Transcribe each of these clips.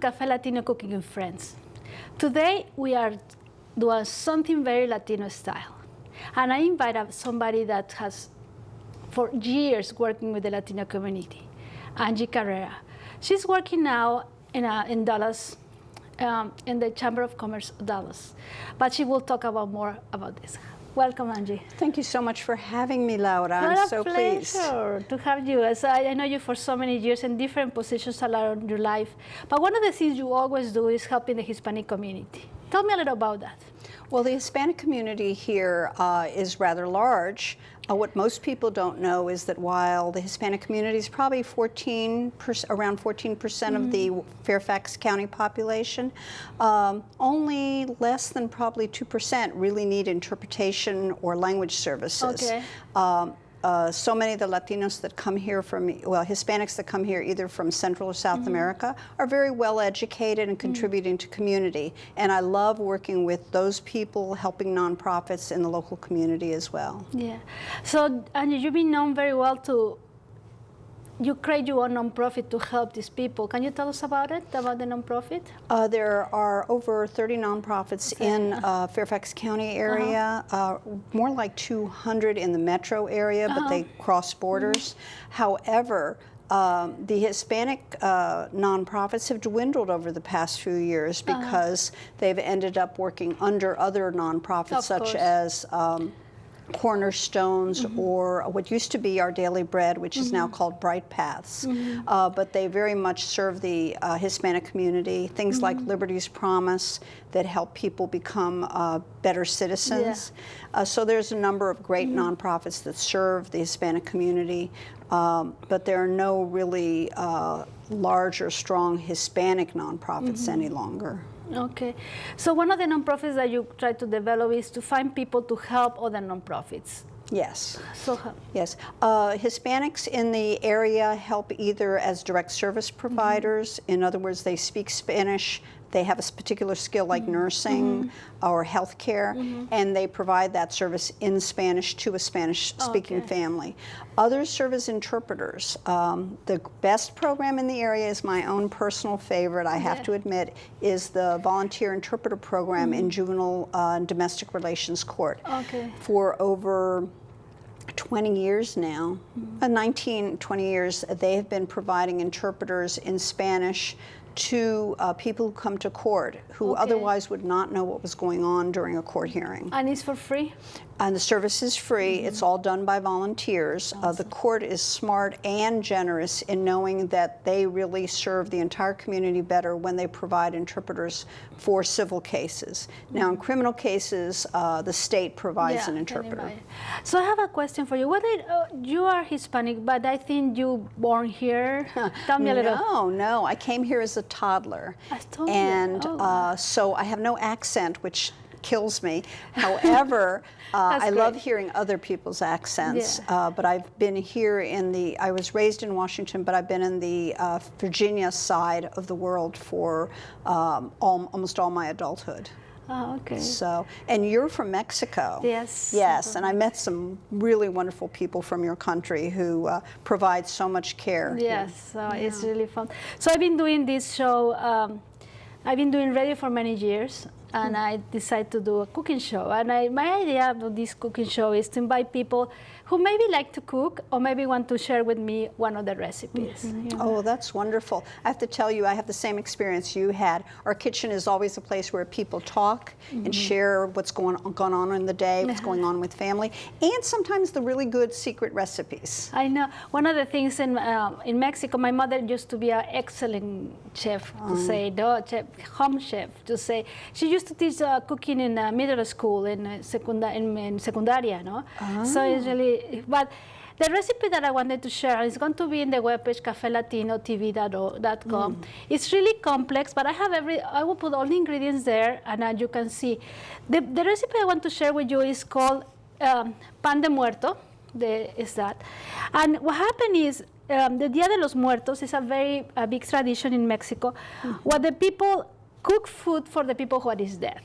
Café Latino Cooking with Friends. Today we are doing something very Latino style. And I invited somebody that has for years working with the Latino community, Angie Carrera. She's working now in Dallas, in the Chamber of Commerce of Dallas. But she will talk more about this. Welcome, Angie. Thank you so much for having me, Laura. I'm so pleased. What a pleasure to have you. As I know you for so many years in different positions along your life. But one of the things you always do is helping the Hispanic community. Tell me a little about that. Well, the Hispanic community here is rather large. What most people don't know is that while the Hispanic community is probably around 14% of the Fairfax County population, only less than probably 2% really need interpretation or language services. Okay. So many of the Latinos that come here Hispanics that come here either from Central or South America are very well educated and contributing to community. And I love working with those people, helping nonprofits in the local community as well. Yeah. So, Angie, you've been known very well you create your own nonprofit to help these people. Can you tell us about it, about the nonprofit? There are over 30 nonprofits in Fairfax County area, more like 200 in the metro area, but they cross borders. However, the Hispanic nonprofits have dwindled over the past few years because they've ended up working under other nonprofits such as Cornerstones or what used to be Our Daily Bread, which is now called Bright Paths. But they very much serve the Hispanic community. Things like Liberty's Promise that help people become better citizens. So there's a number of great nonprofits that serve the Hispanic community, but there are no really large or strong Hispanic nonprofits any longer. Okay. So one of the nonprofits that you try to develop is to find people to help other nonprofits. Yes. So yes. Hispanics in the area help either as direct service providers. In other words, they speak Spanish. They have a particular skill like nursing or healthcare, and they provide that service in Spanish to a Spanish-speaking family. Others serve as interpreters. The best program in the area is my own personal favorite, I have to admit, is the volunteer interpreter program in juvenile and domestic relations court. For over 20 years now, 20 years, they have been providing interpreters in Spanish to people who come to court who otherwise would not know what was going on during a court hearing. And it's for free? And the service is free. It's all done by volunteers. The court is smart and generous in knowing that they really serve the entire community better when they provide interpreters for civil cases. Now, in criminal cases, the state provides an interpreter. So I have a question for you. You are Hispanic, but I think you born here. Tell me a little. No. I came here as a toddler. And so I have no accent, which kills me. However, I love hearing other people's accents, but I've been here I was raised in Washington, but I've been in the Virginia side of the world for almost all my adulthood. Oh, okay. So, and you're from Mexico. Yes. Yes, and I met some really wonderful people from your country who provide so much care. Yes, so it's really fun. So I've been doing this show, I've been doing radio for many years, and I decided to do a cooking show. And my idea of this cooking show is to invite people who maybe like to cook or maybe want to share with me one of the recipes. You know? Oh, that's wonderful. I have to tell you, I have the same experience you had. Our kitchen is always a place where people talk and share what's gone on in the day, what's going on with family, and sometimes the really good secret recipes. I know. One of the things in Mexico, my mother used to be an excellent chef, to say, home chef, to say. She used to teach cooking in middle school, in secundaria, no? So it's really, but the recipe that I wanted to share is going to be in the webpage cafelatinotv.com. It's really complex, but I will put all the ingredients there, and you can see. The recipe I want to share with you is called pan de muerto. And what happened is, the Dia de los Muertos is a very big tradition in Mexico, where the people cook food for the people who are dead.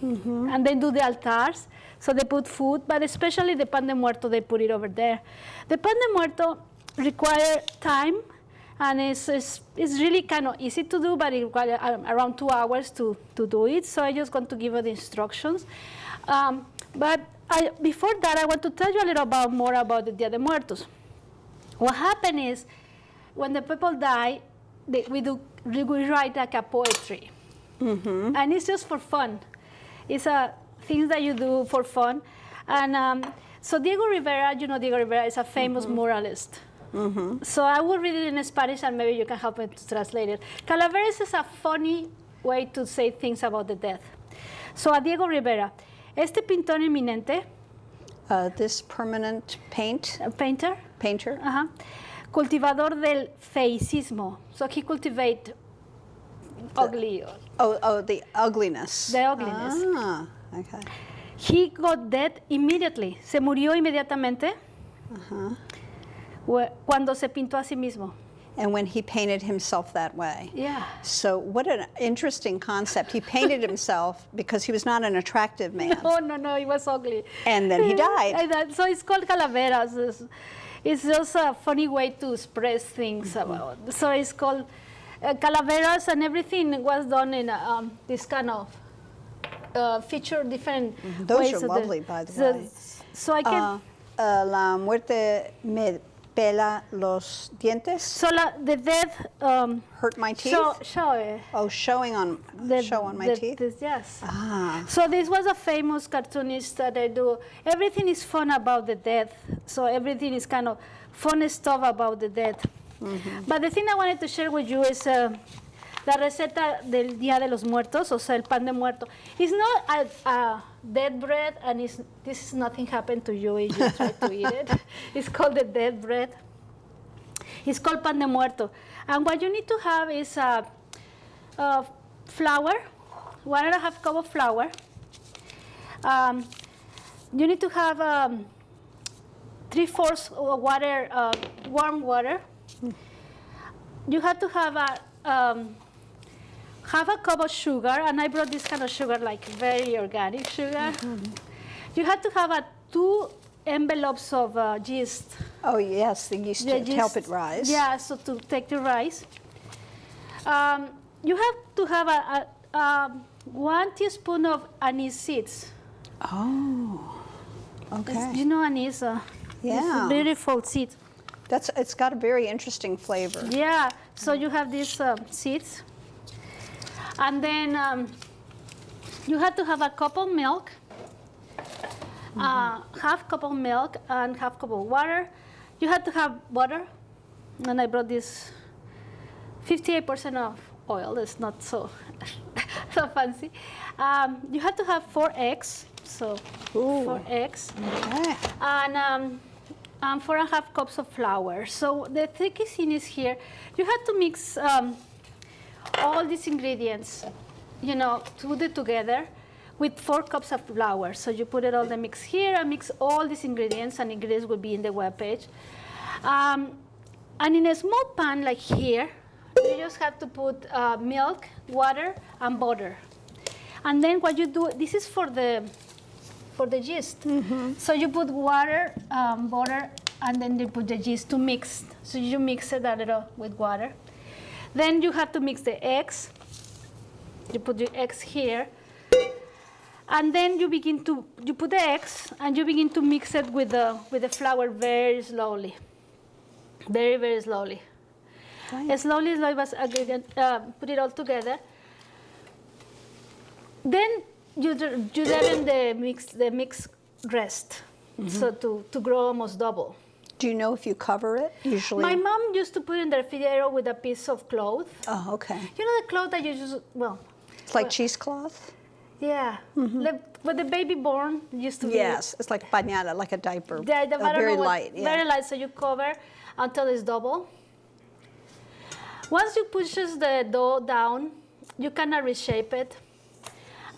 And they do the altars, so they put food, but especially the pan de muerto, they put it over there. The pan de muerto requires time And it's really kind of easy to do, but it requires around 2 hours to do it. So I just want to give you the instructions. But before that, I want to tell you a little more about the Dia de Muertos. What happened is, when the people die, we write like a poetry. And it's just for fun. It's things that you do for fun. And so Diego Rivera, you know Diego Rivera is a famous muralist. So I will read it in Spanish, and maybe you can help me to translate it. Calaveras is a funny way to say things about the death. So a Diego Rivera, este pintor eminente, this permanent painter, cultivador del feicismo. So he cultivates ugly. The ugliness. The ugliness. Ah, okay. He got dead immediately. Se murió inmediatamente. Cuando se pintó a sí mismo. And when he painted himself that way. Yeah. So what an interesting concept. He painted himself because he was not an attractive man. No, he was ugly. And then he died. So it's called calaveras. It's just a funny way to express things about. So it's called calaveras, and everything was done in this kind of feature different Those ways. are lovely, by the way. So I can. La muerte me pela los dientes. So the death Hurt my teeth. Showing on my teeth. Yes. Ah. So this was a famous cartoonist that I do. Everything is fun about the death. So everything is kind of fun stuff about the death. But the thing I wanted to share with you is la receta del Día de los Muertos, o sea, el pan de muerto. It's not a dead bread, and this is nothing happened to you if you try to eat it. It's called the dead bread. It's called pan de muerto. And what you need to have is flour, 1.5 cup of flour. You need to have 3/4 water, warm water. You have to have half a cup of sugar, and I brought this kind of sugar, like very organic sugar. You have to have 2 envelopes of yeast. Oh yes, the yeast to help it rise. Yeah, so to take the rise. You have to have 1 teaspoon of anise seeds. Oh, okay. You know anise? Yeah. It's beautiful seeds. It's got a very interesting flavor. Yeah, so you have these seeds. And then you have to have a cup of milk, half cup of milk and half cup of water. You have to have butter, and I brought this 58% of oil. It's not so fancy. You have to have 4 eggs, so 4 eggs. Okay. And 4.5 cups of flour. So the tricky thing is here, you have to mix all these ingredients, put it together with 4 cups of flour. So you put it all the mix here and mix all these ingredients, and ingredients will be in the webpage. And in a small pan like here, you just have to put milk, water, and butter. And then what you do, this is for the yeast. So you put water, butter, and then you put the yeast to mix. So you mix it a little with water. Then you have to mix the eggs. You put the eggs here. And then you put the eggs, and you begin to mix it with the flour very slowly. Very, very slowly. Right. Slowly, put it all together. Then you let the mix rest, so to grow almost double. Do you know if you cover it usually? My mom used to put it in the refrigerator with a piece of cloth. Oh, okay. You know the cloth that you use, it's like cheesecloth? Yeah. When the baby born used to be. Yes, it's like pañala, like a diaper. Yeah, very light. Yeah. Very light, so you cover until it's double. Once you push the dough down, you cannot reshape it.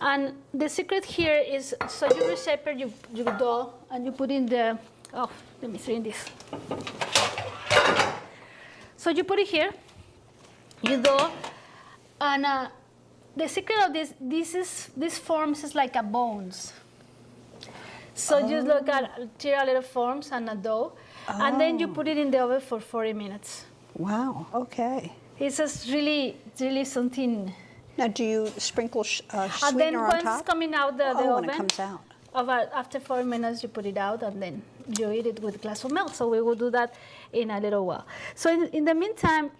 And the secret here is, so you reshape it, you dough, and you put in the, let me see this. So you put it here, you dough, and the secret of this forms is like a bones. So you look at tear a little forms and a dough, and then you put it in the oven for 40 minutes. Wow, okay. It's just really, really something. Now, do you sprinkle And then sweetener on once top? it's coming out the when oven, it comes out. after 4 minutes, you put it out, and then you eat it with a glass of milk. So we will do that in a little while. So in the meantime,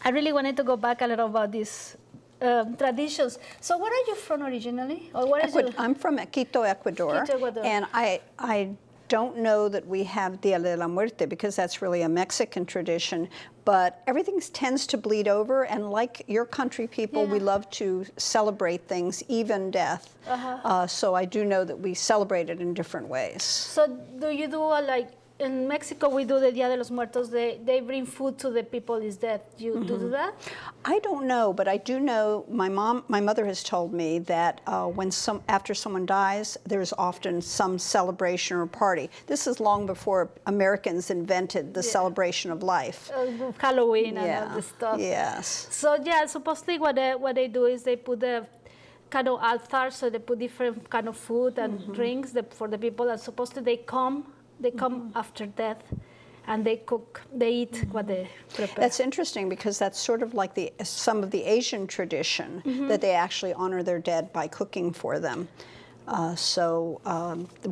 I really wanted to go back a little about these traditions. So where are you from originally? Or what is your... I'm from Quito, Ecuador. Quito, Ecuador. And I don't know that we have Dia de la Muerte because that's really a Mexican tradition, but everything tends to bleed over, and like your country people, we love to celebrate things, even death. So I do know that we celebrate it in different ways. So do you do like, in Mexico we do the Dia de los Muertos, they bring food to the people is dead. You do that? I don't know, but I do know my mother has told me that after someone dies, there's often some celebration or party. This is long before Americans invented the celebration of life. Halloween and all this stuff. Yes. So yeah, supposedly what they do is they put the kind of altar, so they put different kind of food and drinks for the people, and supposedly they come after death, and they eat what they prepare. That's interesting because that's sort of like some of the Asian tradition that they actually honor their dead by cooking for them. So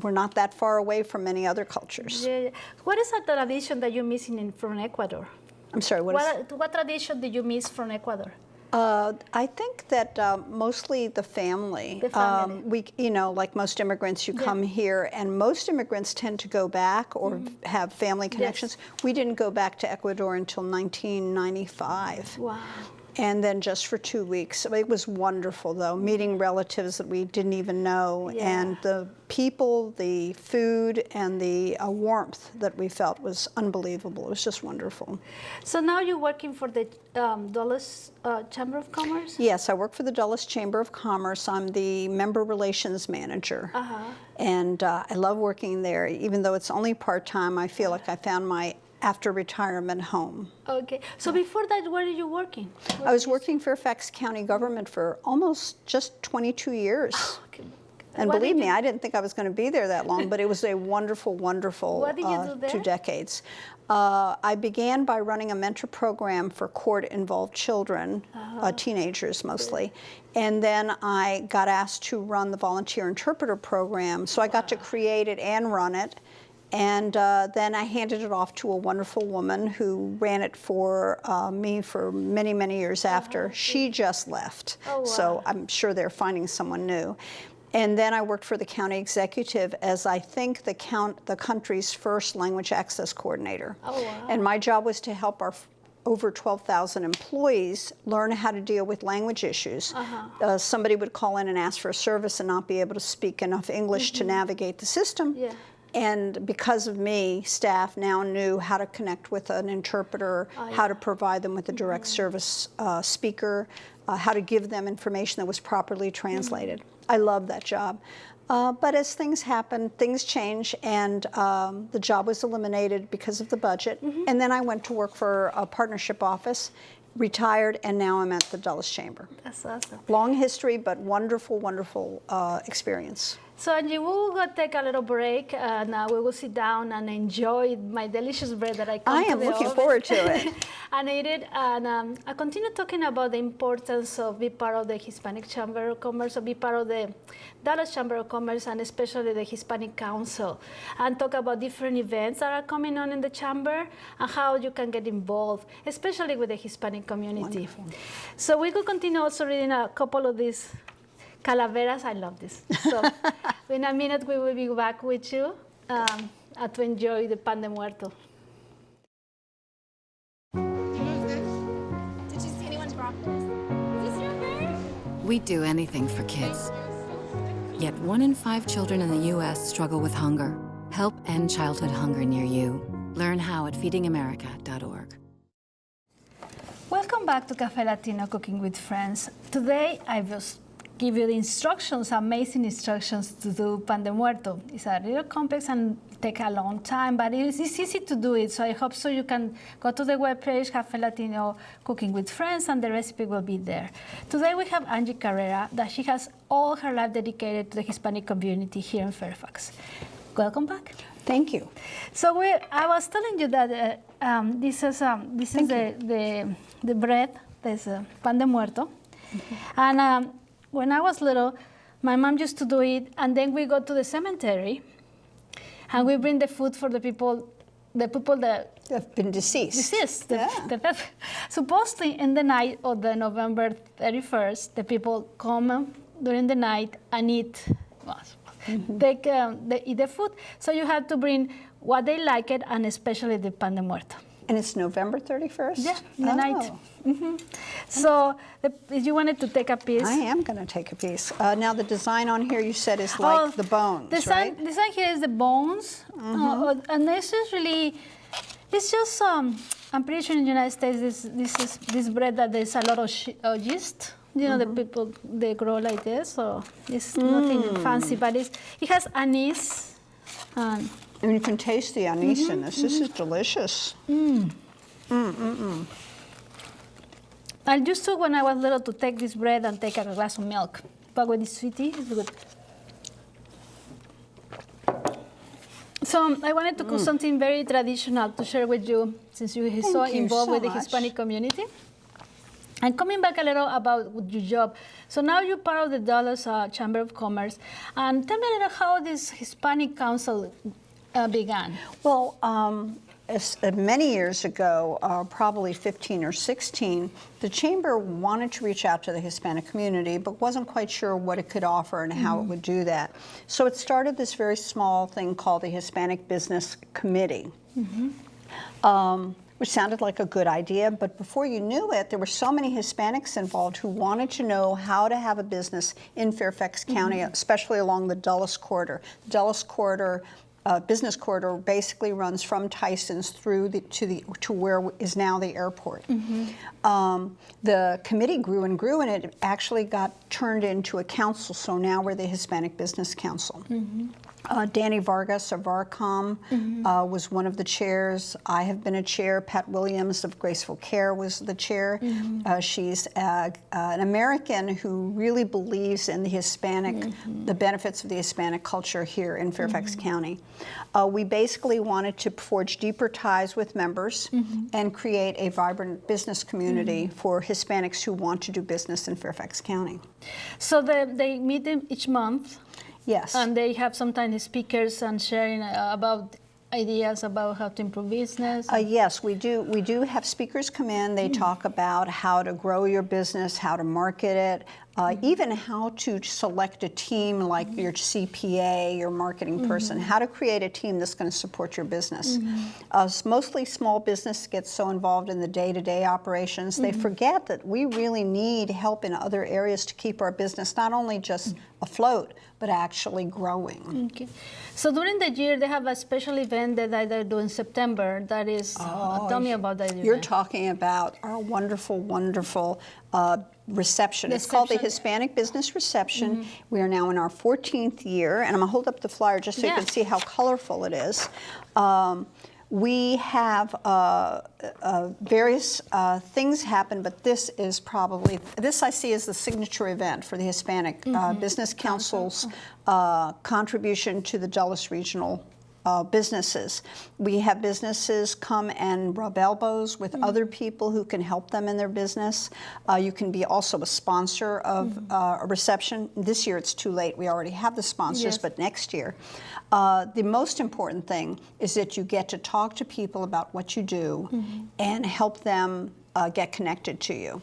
we're not that far away from many other cultures. Yeah. What is a tradition that you're missing from Ecuador? I'm sorry, what tradition did you miss from Ecuador? I think that mostly the family. The family. Like most immigrants, you come here, and most immigrants tend to go back or have family connections. Yes. We didn't go back to Ecuador until 1995. Wow. And then just for 2 weeks. It was wonderful, though, meeting relatives that we didn't even know. Yeah. And the people, the food, and the warmth that we felt was unbelievable. It was just wonderful. So now you're working for the Dulles Chamber of Commerce? Yes, I work for the Dulles Chamber of Commerce. I'm the member relations manager. And I love working there. Even though it's only part-time, I feel like I found my after retirement home. Okay. So before that, where are you working? I was working for Fairfax County government for almost just 22 years. Okay. And believe me, I didn't think I was going to be there that long, but it was a wonderful, wonderful What did you do there? 2 decades. I began by running a mentor program for court-involved children, teenagers mostly. And then I got asked to run the volunteer interpreter program, so I got to create it and run it. And then I handed it off to a wonderful woman who ran it for me for many, many years after. She just left. Oh, wow. So I'm sure they're finding someone new. And then I worked for the county executive as I think the country's first language access coordinator. Oh, wow. And my job was to help our over 12,000 employees learn how to deal with language issues. Somebody would call in and ask for a service and not be able to speak enough English to navigate the system. Yeah. And because of me, staff now knew how to connect with an interpreter, how to provide them with a direct service speaker, how to give them information that was properly translated. I love that job. But as things happen, things change, and the job was eliminated because of the budget. And then I went to work for a partnership office, retired, and now I'm at the Dulles Chamber. That's awesome. Long history, but wonderful, wonderful experience. So Angie, we will go take a little break, and we will sit down and enjoy my delicious bread that I I am looking forward to it. And eat it. And I continue talking about the importance of being part of the Hispanic Chamber of Commerce, or be part of the Dallas Chamber of Commerce, and especially the Hispanic Council, and talk about different events that are coming on in the chamber and how you can get involved, especially with the Hispanic community. Wonderful. So we could continue also reading a couple of these calaveras. I love this. So in a minute, we will be back with you to enjoy the pan de muerto. Did you see anyone's broccoli? Is this your bird? We do anything for kids. Yet 1 in 5 children in the U.S. struggle with hunger. Help end childhood hunger near you. Learn how at feedingamerica.org. Welcome back to Café Latino Cooking with Friends. Today, I will give you the instructions, amazing instructions to do pan de muerto. It's a little complex and take a long time, but it's easy to do it. So I hope so you can go to the webpage, Café Latino Cooking with Friends, and the recipe will be there. Today we have Angie Carrera, that she has all her life dedicated to the Hispanic community here in Fairfax. Welcome back. Thank you. So I was telling you that This is the bread. There's pan de muerto. And when I was little, my mom used to do it, and then we go to the cemetery, and we bring the food for the people that have been deceased. Supposedly, in the night of the November 31st, the people come during the night and eat. They eat the food. So you have to bring what they like it, and especially the pan de muerto. And it's November 31st? Yeah, in the night. So if you wanted to take a piece. I am going to take a piece. Now the design on here you said is like the bones, right? The design here is the bones. And this is really, it's just, I'm pretty sure in the United States, this bread that there's a lot of yeast. You know, the people, they grow like this, so it's nothing fancy, but it has anise. And you can taste the anise in this. This is delicious. I used to, when I was little, to take this bread and take a glass of milk. But with this sweetie, it's good. So I wanted to cook something very traditional to share with you, since you are so involved with the Hispanic community. And coming back a little about your job. So now you're part of the Dallas Chamber of Commerce. And tell me a little how this Hispanic Council began. Well, many years ago, probably 15 or 16, the Chamber wanted to reach out to the Hispanic community, but wasn't quite sure what it could offer and how it would do that. So it started this very small thing called the Hispanic Business Committee. Which sounded like a good idea, but before you knew it, there were so many Hispanics involved who wanted to know how to have a business in Fairfax County, especially along the Dulles Corridor. The Dulles Corridor, business corridor, basically runs from Tyson's through to where is now the airport. The committee grew, and it actually got turned into a council, so now we're the Hispanic Business Council. Danny Vargas of VARCOM was one of the chairs. I have been a chair. Pat Williams of Graceful Care was the chair. She's an American who really believes in the Hispanic, the benefits of the Hispanic culture here in Fairfax County. We basically wanted to forge deeper ties with members and create a vibrant business community for Hispanics who want to do business in Fairfax County. So they meet each month. Yes. And they have sometimes speakers and sharing about ideas about how to improve business. Yes, we do. We do have speakers come in. They talk about how to grow your business, how to market it, even how to select a team like your CPA, your marketing person, how to create a team that's going to support your business. Mostly small business gets so involved in the day-to-day operations, they forget that we really need help in other areas to keep our business not only just afloat, but actually growing. Okay. So during the year, they have a special event that they do in September. That is, tell me about that event. You're talking about our wonderful, wonderful reception. It's called the Hispanic Business Reception. We are now in our 14th year, and I'm going to hold up the flyer just so you can see how colorful it is. We have various things happen, but this is probably, this I see as the signature event for the Hispanic Business Council's contribution to the Dulles Regional businesses. We have businesses come and rub elbows with other people who can help them in their business. You can be also a sponsor of a reception. This year it's too late. We already have the sponsors, but next year. The most important thing is that you get to talk to people about what you do and help them get connected to you.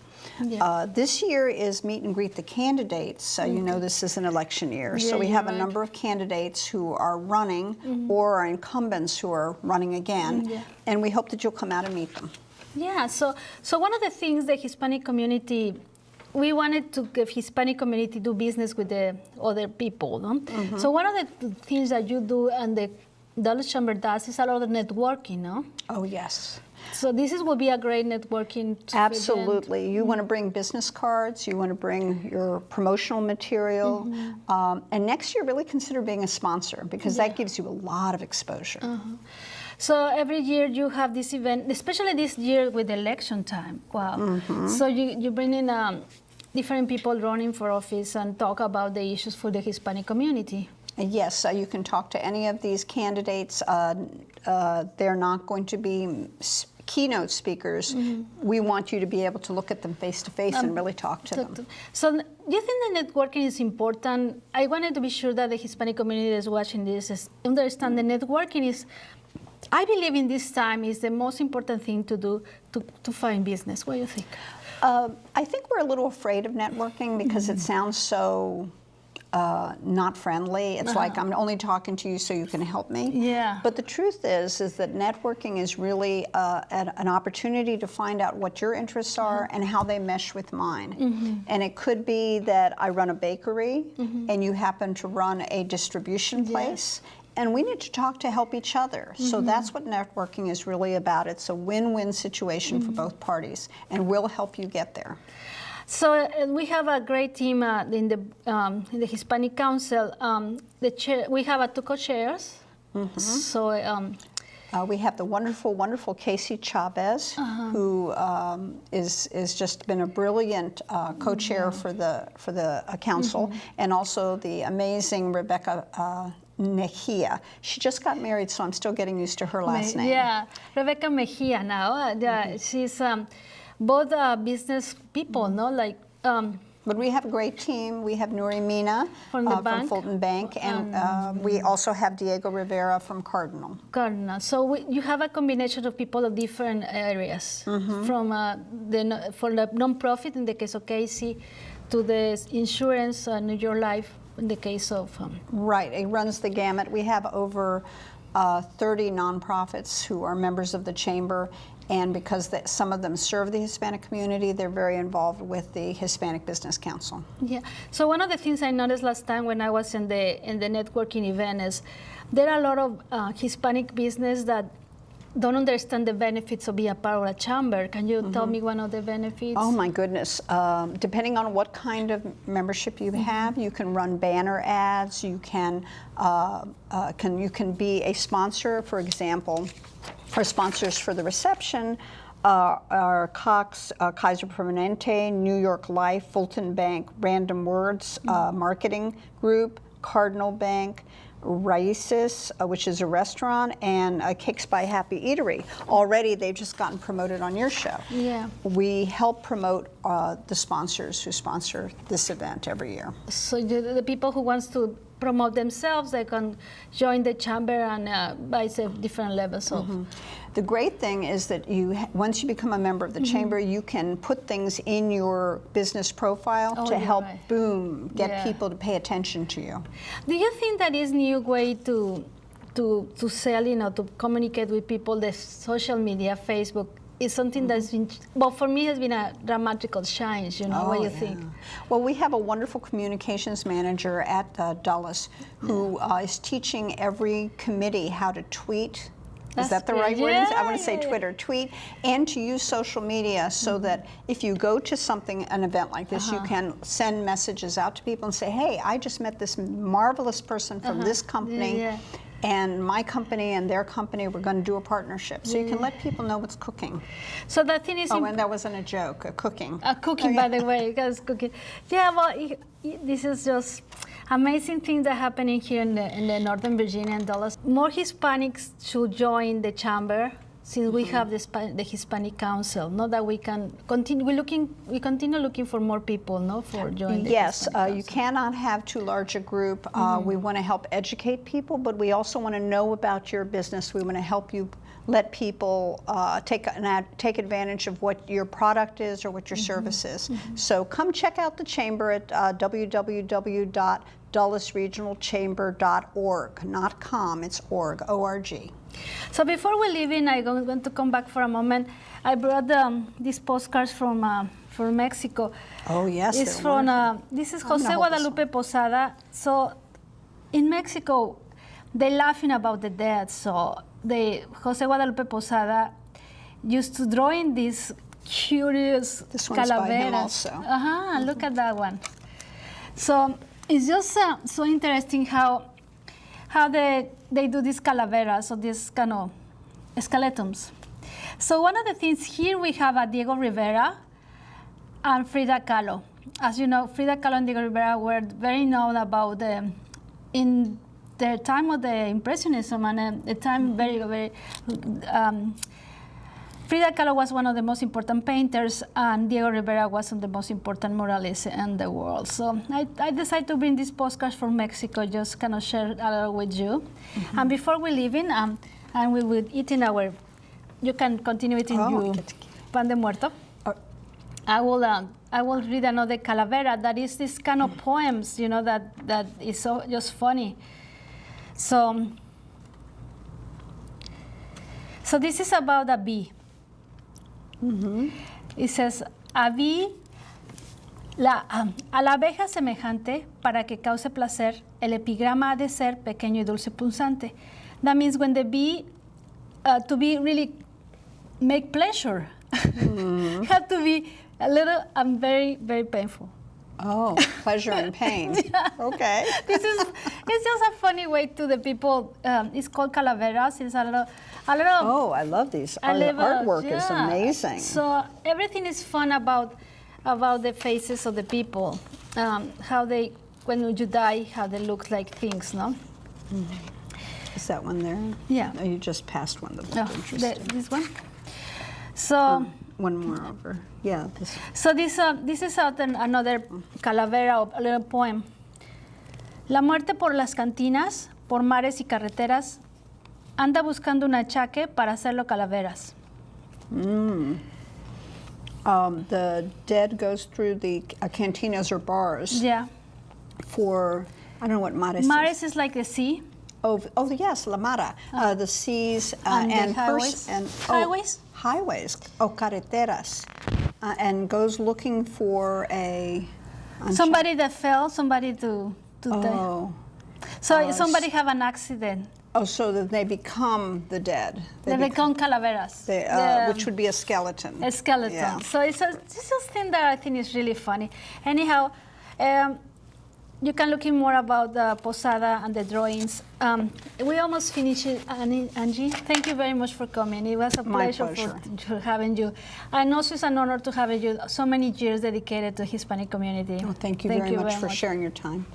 This year is meet and greet the candidates. You know this is an election year, so we have a number of candidates who are running or are incumbents who are running again, and we hope that you'll come out and meet them. Yeah, so one of the things the Hispanic community, we wanted to give Hispanic community do business with the other people. No? So one of the things that you do and the Dulles Chamber does is a lot of networking, no? Oh, yes. So this will be a great networking Absolutely. event. You want to bring business cards, you want to bring your promotional material, and next year really consider being a sponsor because that gives you a lot of exposure. So every year you have this event, especially this year with election time. Wow. So you bring in different people running for office and talk about the issues for the Hispanic community. Yes, you can talk to any of these candidates. They're not going to be keynote speakers. We want you to be able to look at them face to face and really talk to them. So do you think the networking is important? I wanted to be sure that the Hispanic community that's watching this understand the networking is, I believe in this time, is the most important thing to do to find business. What do you think? I think we're a little afraid of networking because it sounds so not friendly. It's like I'm only talking to you so you can help me. Yeah. But the truth is that networking is really an opportunity to find out what your interests are and how they mesh with mine. And it could be that I run a bakery and you happen to run a distribution place. And we need to talk to help each other. So that's what networking is really about. It's a win-win situation for both parties, and we'll help you get there. So we have a great team in the Hispanic Council. We have two co-chairs. So we have the wonderful, wonderful Casey Chavez, who is just been a brilliant co-chair for the council, and also the amazing Rebecca Mejia. She just got married, so I'm still getting used to her last name. Yeah, Rebecca Mejia now. She's both business people, no? Like. But we have a great team. We have Nuri Mina from Fulton Bank, and we also have Diego Rivera from Cardinal. So you have a combination of people of different areas, from for the nonprofit in the case of Casey, to the insurance, New York Life in the case of. Right, it runs the gamut. We have over 30 nonprofits who are members of the chamber. And because some of them serve the Hispanic community, they're very involved with the Hispanic Business Council. Yeah. So one of the things I noticed last time when I was in the networking event is there are a lot of Hispanic business that don't understand the benefits of being a part of a chamber. Can you tell me one of the benefits? Oh my goodness! Depending on what kind of membership you have, you can run banner ads. You can be a sponsor, for example. Our sponsors for the reception are Cox, Kaiser Permanente, New York Life, Fulton Bank, Random Words Marketing Group, Cardinal Bank, Raices, which is a restaurant, and Cakes by Happy Eatery. Already, they've just gotten promoted on your show. Yeah. We help promote the sponsors who sponsor this event every year. So the people who wants to promote themselves, they can join the chamber and by different levels of. The great thing is that once you become a member of the chamber, you can put things in your business profile to help, get people to pay attention to you. Do you think that is new way to sell, to communicate with people, the social media, Facebook, is something that's been, well, for me, has been a dramatical change, what do you think? Well, we have a wonderful communications manager at Dulles who is teaching every committee how to tweet. Is that the right word? I want to say Twitter, tweet, and to use social media so that if you go to an event like this, you can send messages out to people and say, hey, I just met this marvelous person from this company, and my company and their company, we're going to do a partnership. So you can let people know what's cooking. So the thing is... and that wasn't a joke, cooking. Cooking, by the way, because cooking. Yeah, well, this is just amazing things that are happening here in the Northern Virginia and Dulles. More Hispanics should join the chamber since we have the Hispanic Council. Not that we can continue. We continue looking for more people, for joining. Yes, you cannot have too large a group. We want to help educate people, but we also want to know about your business. We want to help you let people take advantage of what your product is or what your service is. So come check out the chamber at www.dullesregionalchamber.org, not .com, it's org, O-R-G. So before we leave in, I'm going to come back for a moment. I brought these postcards from Mexico. Oh yes, it's from this is Jose Guadalupe Posada. So in Mexico, they're laughing about the dead. So Jose Guadalupe Posada used to draw in these curious this one's calaveras. By him also. Look at that one. So it's just so interesting how they do these calaveras, so these kind of skeletons. So one of the things here we have Diego Rivera and Frida Kahlo. as you know, Frida Kahlo and Diego Rivera were very known about in the time of the Impressionism and the time Frida Kahlo was one of the most important painters, and Diego Rivera was one of the most important muralists in the world. So I decided to bring this postcard from Mexico, just kind of share a little with you. And before we leave in, and we will eat in you can continue eating your pan de muerto. I will read another calavera that is this kind of poems, you know, that is so just funny. So this is about a bee. It says, a la abeja semejante, para que cause placer, el epigrama ha de ser pequeño y dulce punzante. That means when the bee, to be really make pleasure, have to be a little and very, very painful. Oh, pleasure and pain. Yeah. Okay. It's just a funny way to the people. It's called calaveras. It's a little. Oh, I love these. The artwork is amazing. So everything is fun about the faces of the people, how they, when you die, how they look like things, no? Is that one there? Yeah. No, you just passed one that looked interesting. This one. So. One more over. Yeah. This. So this is another calavera, a little poem. La muerte por las cantinas, por mares y carreteras, anda buscando un achaque para hacerlo calaveras. The dead goes through the cantinas or bars. Yeah. For, I don't know what mares is. Mares is like the sea. Oh yes, la mara. The seas And the and highways. highways. Highways. Oh, carreteras. And goes looking for Somebody that fell, somebody to die. Oh. So somebody have an accident. Oh, so that they become the dead. They become calaveras. Which would be a skeleton. A skeleton. Yeah. So it's a thing that I think is really funny. Anyhow, you can look in more about the posada and the drawings. We almost finished it, Angie. Thank you very much for coming. It was a pleasure. For having you. And also it's an honor to have you so many years dedicated to Hispanic community. Oh, thank you very much for sharing your time.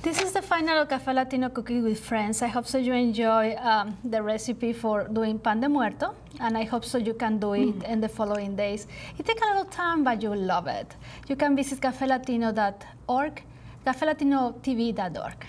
This is the final Café Latino Cooking with Friends. I hope so you enjoy the recipe for doing pan de muerto, and I hope so you can do it in the following days. It takes a little time, but you will love it. You can visit cafelatino.org, cafelatino.tv.org.